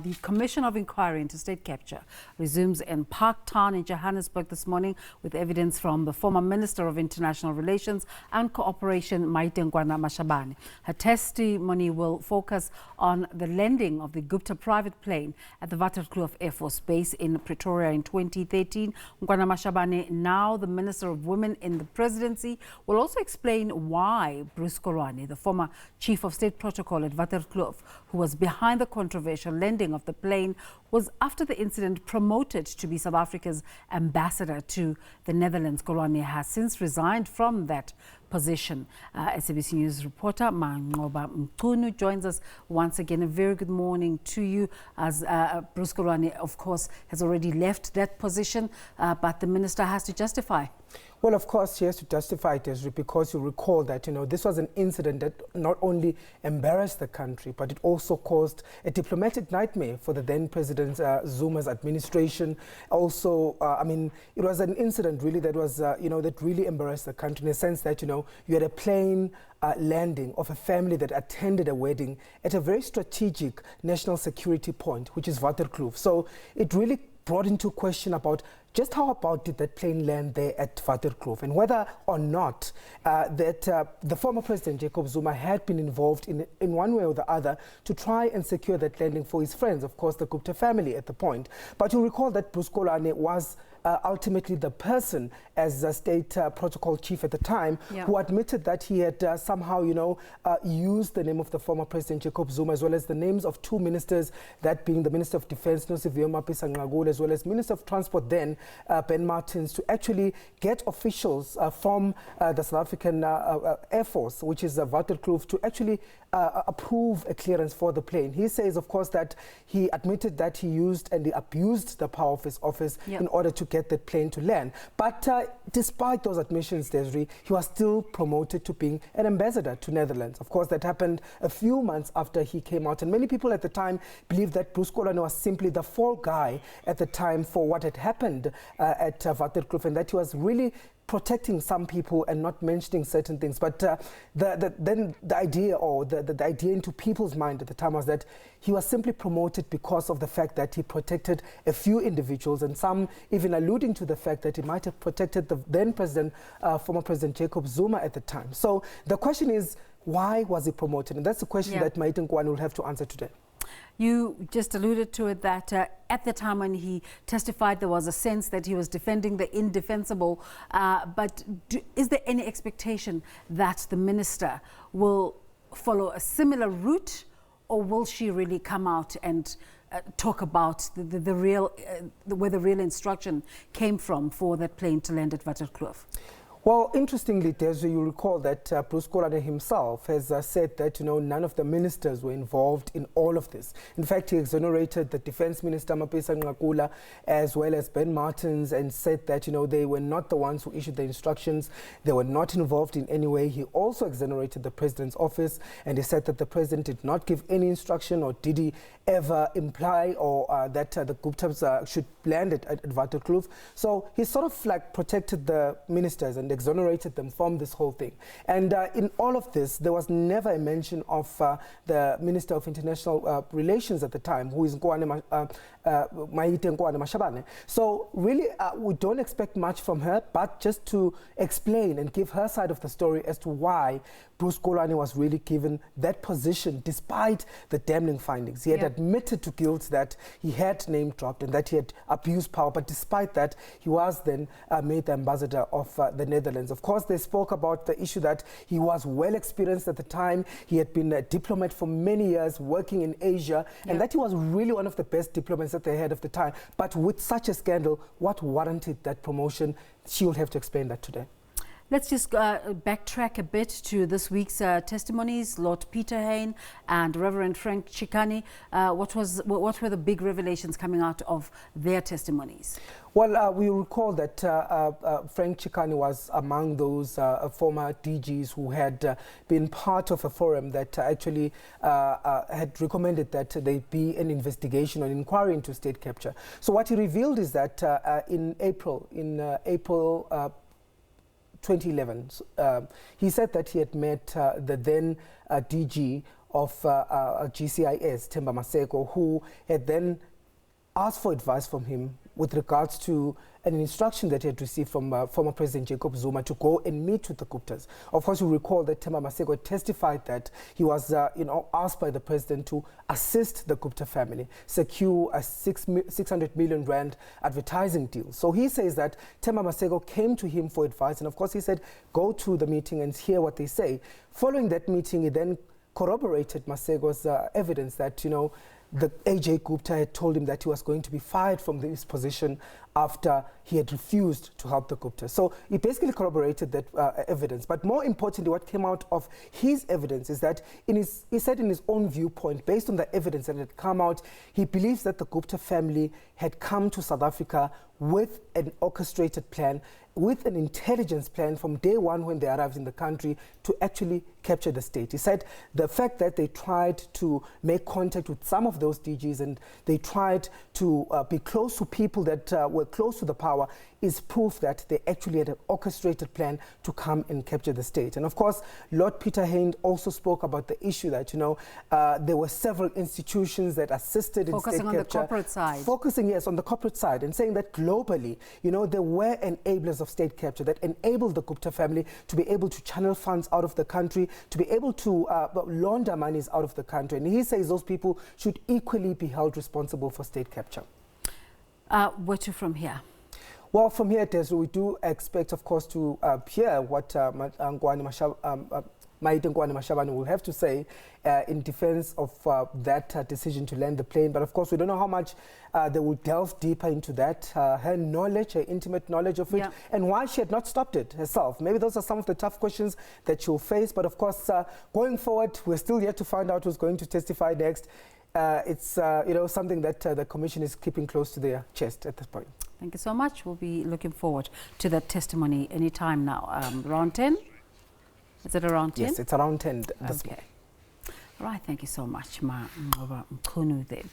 The Commission of Inquiry into State Capture resumes in Parktown in Johannesburg this morning with evidence from the former Minister of International Relations and Cooperation, Maite Nkoana-Mashabane. Her testimony will focus on the landing of the Gupta private plane at the Waterkloof Airforce Base in Pretoria in 2013. Nkoana-Mashabane, now the Minister of Women in the Presidency, will also explain why Bruce Koloane, the former Chief of State Protocol at Waterkloof, who was behind the controversial landing of the plane, was after the incident promoted to be South Africa's ambassador to the Netherlands. Koloane has since resigned from that position. SABC News reporter Manqoba Mchunu joins us once again. A very good morning to you, as Bruce Koloane, of course, has already left that position, but the minister has to justify. Well, of course, she has to justify, Desiree, because you recall that, this was an incident that not only embarrassed the country, but it also caused a diplomatic nightmare for the then President Zuma's administration. Also, it was an incident really that was, that really embarrassed the country in the sense that, you had a plane landing of a family that attended a wedding at a very strategic national security point, which is Waterkloof. So it really brought into question about just how about did that plane land there at Waterkloof, and whether or not the former President Jacob Zuma had been involved in one way or the other to try and secure that landing for his friends, of course, the Gupta family at the point. But you'll recall that Bruce Koloane was ultimately the person, as the state protocol chief at the time, who admitted that he had somehow, used the name of the former President Jacob Zuma, as well as the names of two ministers, that being the Minister of Defense, Nosiviwe Mapisa-Nqakula, as well as Minister of Transport then, Ben Martins, to actually get officials from the South African Air Force, which is Waterkloof, to actually approve a clearance for the plane. He says, of course, that he admitted that he used and he abused the power of his office in order to get the plane to land. But despite those admissions, Desiree, he was still promoted to being an ambassador to Netherlands. Of course, that happened a few months after he came out, and many people at the time believed that Bruce Koloane was simply the fall guy at the time for what had happened at Waterkloof, and that he was really protecting some people and not mentioning certain things. But then the idea, or the idea into people's mind at the time, was that he was simply promoted because of the fact that he protected a few individuals, and some even alluding to the fact that he might have protected the then president, former President Jacob Zuma at the time. So the question is, why was he promoted? And that's the question that Maite Nkoana will have to answer today. You just alluded to it, that at the time when he testified, there was a sense that he was defending the indefensible. But is there any expectation that the minister will follow a similar route, or will she really come out and talk about the real, where the real instruction came from for that plane to land at Waterkloof? Well, interestingly, Desiree, you recall that Bruce Koloane himself has said that, none of the ministers were involved in all of this. In fact, he exonerated the Defense Minister, Mapisa-Nqakula, as well as Ben Martins, and said that, they were not the ones who issued the instructions. They were not involved in any way. He also exonerated the President's office, and he said that the President did not give any instruction, or did he ever imply or that the Guptas should land at Waterkloof. So he sort of like protected the ministers and exonerated them from this whole thing. And in all of this, there was never a mention of the Minister of International Relations at the time, who is Maite Nkoana-Mashabane. So really, we don't expect much from her, but just to explain and give her side of the story as to why Bruce Koloane was really given that position despite the damning findings. He had admitted to guilt that he had name dropped and that he had abused power, but despite that, he was then made the ambassador of the Netherlands. Of course, they spoke about the issue that he was well experienced at the time. He had been a diplomat for many years working in Asia, and that he was really one of the best diplomats that they had at the time. But with such a scandal, what warranted that promotion? She will have to explain that today. Let's just backtrack a bit to this week's testimonies. Lord Peter Hain and Reverend Frank Chikane. What were the big revelations coming out of their testimonies? Well, we recall that Frank Chikane was among those former DGs who had been part of a forum that actually had recommended that there be an investigation or an inquiry into state capture. So what he revealed is that in April 2011, he said that he had met the then DG of GCIS, Themba Maseko, who had then asked for advice from him with regards to an instruction that he had received from former President Jacob Zuma to go and meet with the Guptas. Of course, you recall that Themba Maseko testified that he was asked by the president to assist the Gupta family secure a 600 million rand advertising deal. So he says that Themba Maseko came to him for advice, and of course he said, go to the meeting and hear what they say. Following that meeting, he then corroborated Maseko's evidence that, the AJ Gupta had told him that he was going to be fired from his position after he had refused to help the Gupta. So he basically corroborated that evidence. But more importantly, what came out of his evidence is that he said in his own viewpoint, based on the evidence that had come out, he believes that the Gupta family had come to South Africa with an orchestrated plan, with an intelligence plan from day one when they arrived in the country to actually capture the state. He said the fact that they tried to make contact with some of those DGs and they tried to be close to people that were close to the power is proof that they actually had an orchestrated plan to come and capture the state. And of course, Lord Peter Hain also spoke about the issue that, there were several institutions that assisted in state capture. Focusing on the corporate side. Focusing, yes, on the corporate side, and saying that globally, there were enablers of state capture that enabled the Gupta family to be able to channel funds out of the country, to be able to launder monies out of the country. And he says those people should equally be held responsible for state capture. Where to from here? Well, from here, Des, we do expect, of course, to hear what Maite Nkoana-Mashabane will have to say in defense of that decision to land the plane. But of course, we don't know how much they will delve deeper into that, her knowledge, her intimate knowledge of it, and why she had not stopped it herself. Maybe those are some of the tough questions that she'll face. But of course, going forward, we're still yet to find out who's going to testify next. It's something that the Commission is keeping close to their chest at this point. Thank you so much. We'll be looking forward to that testimony anytime now. Around 10? Is it around 10? Yes, it's around 10. Okay. All right, thank you so much, Manqoba Mchunu there.